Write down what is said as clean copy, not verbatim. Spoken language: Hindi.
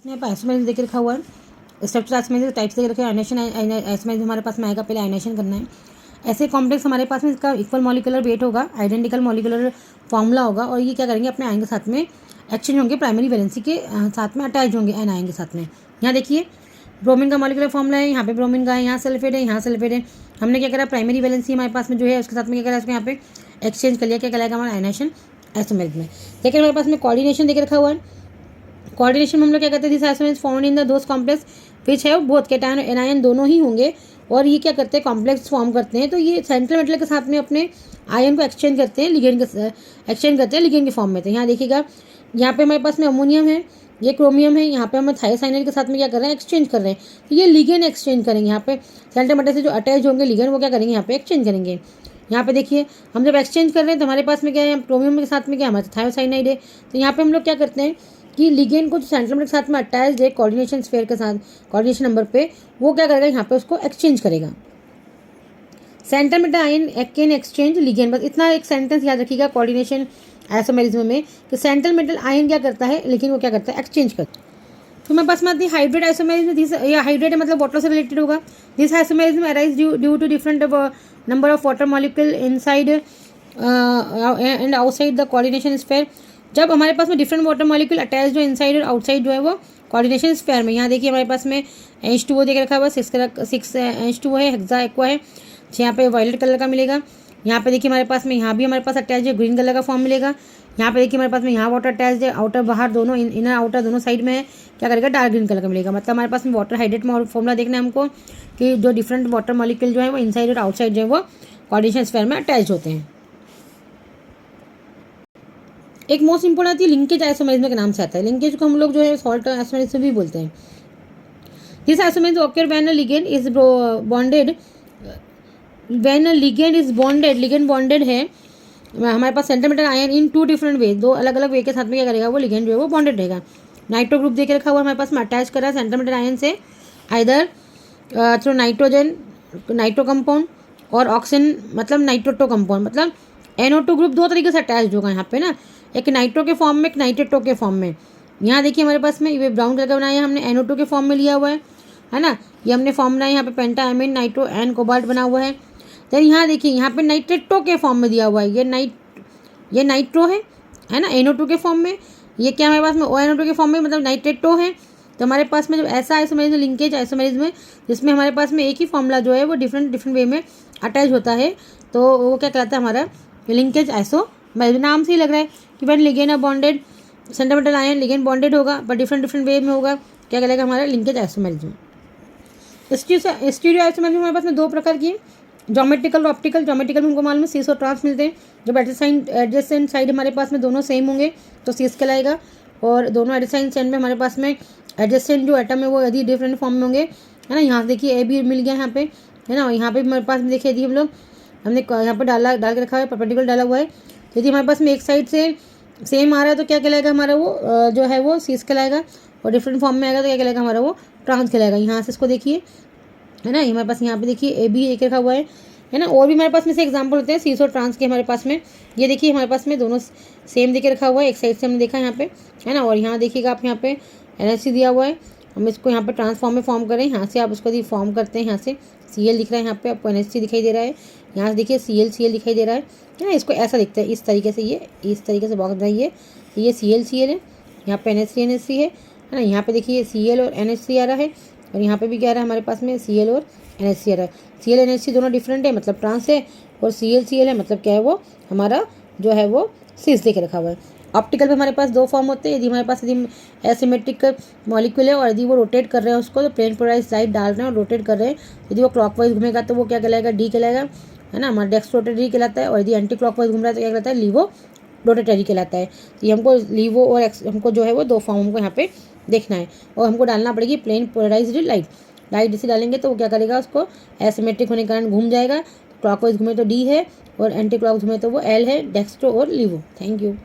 यहाँ पर आइसोमेरिज्म देख रखा हुआ है, स्ट्रक्चर आइसोमेरिज्म टाइप्स देख रखे हैं। आयनेशन आइसोमेरिज्म हमारे पास में आएगा, पहले आयनेशन करना है। ऐसे कॉम्प्लेक्स हमारे पास में इसका इक्वल मॉलिकुलर वेट होगा, आइडेंटिकल मॉलिकुलर फॉर्मूला होगा, और ये क्या करेंगे अपने आयन के साथ में एक्सचेंज होंगे, प्राइमरी वैलेंसी के साथ में अटैच होंगे एन आयन के साथ में। यहाँ देखिए ब्रोमीन का मॉलिकुलर फॉर्मूला है, यहाँ पे ब्रोमीन का है, यहाँ सल्फेट है, यहाँ सल्फेट है। हमने क्या करा, प्राइमरी वैलेंसी हमारे पास में जो है उसके साथ में क्या करा, इसको यहाँ पे एक्सचेंज कर लिया। क्या कहलाएगा हमारा आयनेशन आइसोमेरिज्म में। लेकिन हमारे पास में कोऑर्डिनेशन देख रखा हुआ है। कोऑर्डिनेशन में हम लोग क्या कहते हैं, this isomerism found in the those complex which है बोथ कैटायन और एनायन दोनों ही होंगे, और ये क्या करते हैं कॉम्प्लेक्स फॉर्म करते हैं। तो ये सेंट्रल मेटल के साथ में अपने आयन को एक्सचेंज करते हैं, लिगेंड के एक्सचेंज करते हैं लिगेंड के फॉर्म में। तो यहाँ देखिएगा, यहाँ पे हमारे पास में अमोनियम है, ये क्रोमियम है, यहाँ पे हम थायोसाइनाइड के साथ में क्या कर रहे हैं, एक्सचेंज कर रहे हैं। तो ये लिगेंड एक्सचेंज करेंगे, यहाँ पे सेंट्रल मेटल से जो अटैच होंगे लिगेंड वो क्या करेंगे, यहाँ पे एक्सचेंज करेंगे। यहाँ पे देखिए हम जब एक्सचेंज कर रहे हैं तो हमारे पास में क्या है, क्रोमियम के साथ में क्या हमारे थायोसाइनाइड है। तो यहाँ पे हम लोग क्या करते हैं कि लिगेंड को जो सेंट्रल मेटल के साथ में अटैच है कोऑर्डिनेशन स्फीयर के साथ, कोऑर्डिनेशन नंबर पे, वो क्या करेगा, यहाँ पे उसको एक्सचेंज करेगा। Central metal ion can exchange ligand, बस इतना एक सेंटेंस याद रखिएगा कोऑर्डिनेशन आइसोमेरिज्म में, कि सेंट्रल मेटल आयन क्या करता है, लेकिन वो क्या करता है, एक्सचेंज करता है। तो मैं बस में आती है हाइब्रिड आइसोमेरिज्म। ये हाइब्रिड है मतलब वाटर से रिलेटेड होगा। This isomerism arise due to different number of water molecule inside and outside the coordination sphere. जब हमारे पास में डिफरेंट वाटर मॉलिक्यूल अटैच जो इनसाइड और आउटसाइड जो है वो कोऑर्डिनेशन स्फीयर में। यहाँ देखिए हमारे पास में H2O देख रखा हुआ है, 6 H2O है, हेक्सा एक्वा है, यहाँ पे वायलेट कलर का मिलेगा। यहाँ पे देखिए हमारे पास में यहाँ भी हमारे पास अटैच है, ग्रीन कलर का फॉर्म मिलेगा। यहाँ पे देखिए हमारे पास में यहाँ वाटर अटैच है, आउटर बाहर दोनों इनर आउटर दोनों साइड में है, क्या करेगा, डार्क ग्रीन कलर का मिलेगा। मतलब हमारे पास में वाटर हाइड्रेट फॉर्मूला देखना है हमको, कि जो डिफरेंट वाटर मॉलिक्यूल जो है वो इनसाइड और आउटसाइड जो है वो कोऑर्डिनेशन स्फीयर में अटैच होते हैं। एक मोस्ट इंपोर्टेंट आती है लिंकेज आइसोमेरिज्म के नाम से आता है। लिंकेज को हम लोग जो है सॉल्ट आइसोमेरिज्म भी बोलते हैं। This isomerism occur when a ligand is bonded, when a ligand is bonded, ligand bonded है हमारे पास central metal ion in two different way, दो अलग अलग वे के साथ में क्या करेगा, वो लिगेंड जो है वो बॉन्डेड रहेगा। नाइट्रो ग्रुप देख रखा हुआ हमारे पास में अटैच करा सेंट्रल मेटल आयन से, either through nitrogen nitro compound और ऑक्सीजन मतलब नाइट्रोटो कंपाउंड, मतलब NO2 ग्रुप दो तरीके से अटैच होगा यहाँ पे ना, एक नाइट्रो के फॉर्म में, एक नाइट्रेटो के फॉर्म में। यहाँ देखिए हमारे पास में ये ब्राउन कलर का बनाया हमने, NO2 के फॉर्म में लिया हुआ है ना। ये हमने फॉर्म बनाया, यहाँ पे पेंटाएमिन नाइट्रो एन कोबाल्ट बना हुआ है। तो यहाँ देखिए यहाँ पे नाइट्रेटो के फॉर्म में दिया हुआ है, ये नाइट्रो है ना, NO2 के फॉर्म में। ये क्या हमारे पास में ONO2 के फॉर्म में, मतलब नाइट्रेटो है। तो हमारे पास में जब ऐसा आइसोमेरिज्म लिंकेज आइसोमेरिज्म में जिसमें हमारे पास में एक ही फॉर्मूला जो है वो डिफरेंट वे में अटैच होता है, तो वो क्या कहलाता है, हमारा लिंकेज आइसोमेरिज्म। नाम से ही लग रहा है कि when ligand are bonded, central metal ion ligand bonded होगा पर डिफरेंट वे में होगा, क्या कहलाएगा, हमारा लिंकेज आइसोमेरिज्म। स्टीरियो आइसोमेरिज्म हमारे पास में दो प्रकार की, ज्योमेट्रिकल और ऑप्टिकल। ज्योमेट्रिकल में हमको मालूम है सीस और ट्रांस मिलते हैं। जब एडजेसेंट साइड हमारे पास में दोनों सेम होंगे तो सीस कहलाएगा, और दोनों एडजेसेंट साइड में हमारे पास में एडजेसेंट जो एटम है वो यदि डिफरेंट फॉर्म में होंगे, है ना। यहाँ देखिए A भी मिल गया यहाँ पे, है ना। यहाँ पे हमारे पास में देखिए यदि हम लोग हमने यहाँ पर डाल के रखा है, परपेंडिकुलर डाला हुआ है। यदि हमारे पास में एक साइड से सेम आ रहा है तो क्या कहलाएगा, हमारा वो जो है वो सीस कहलाएगा, और डिफरेंट फॉर्म में आएगा तो क्या कहलाएगा, हमारा वो ट्रांस कहलाएगा। यहाँ से इसको देखिए, है ना, हमारे पास यहाँ पे देखिए A भी एक रखा हुआ है ना। और भी हमारे पास में से एग्जांपल होते हैं सीस और ट्रांस के हमारे पास में। ये देखिए हमारे पास में दोनों सेम देके रखा हुआ है, एक साइड से हमने देखा यहाँ पे, है ना। और यहाँ देखिएगा आप, यहाँ पे NH दिया हुआ है, हम इसको यहाँ पे ट्रांसफॉर्म में फॉर्म करें, यहाँ से आप उसको यदि फॉर्म करते हैं, यहाँ से Cl दिख रहा है, यहाँ पे आपको NH दिखाई दे रहा है, यहाँ से देखिए Cl दिखाई दे रहा है ना। इसको ऐसा दिखता है, इस तरीके से, ये इस तरीके से बॉक्स बनाइए, ये Cl है, यहाँ पे NH है ना। यहाँ पे देखिए Cl और NH आ रहा है, और यहाँ पे भी क्या आ रहा है हमारे पास में Cl और NH आ रहा है। Cl NH दोनों डिफरेंट है, मतलब ट्रांस है, और Cl है मतलब क्या है, वो हमारा जो है वो सीस देके रखा हुआ है। ऑप्टिकल पे हमारे पास दो फॉर्म होते हैं। यदि हमारे पास यदि एसिमेट्रिक मॉलिक्यूल है और यदि वो रोटेट कर रहे हैं उसको, तो प्लेन पोलराइज्ड लाइट डाल रहे हैं और रोटेट कर रहे हैं, यदि वो क्लॉकवाइज घूमेगा तो वो क्या कहलाएगा, D कहलाएगा, है ना। हमारा डेक्स्ट्रोटेटरी कहलाता है। और यदि एंटी क्लॉकवाइज घूम रहा है तो क्या कहलाता है, लीवो रोटेटरी कहलाता है। तो ये हमको लीवो और हमको जो है वो दो फॉर्म हमको यहाँ पे देखना है, और हमको डालना पड़ेगी प्लेन पोलराइज्ड लाइट जिसे डालेंगे तो वो क्या करेगा, उसको एसिमेट्रिक होने के कारण घूम जाएगा। क्लॉकवाइज घूमे तो D है, और एंटी क्लॉक घूमे तो वो L है, डेक्स्ट्रो और लीवो। Thank you.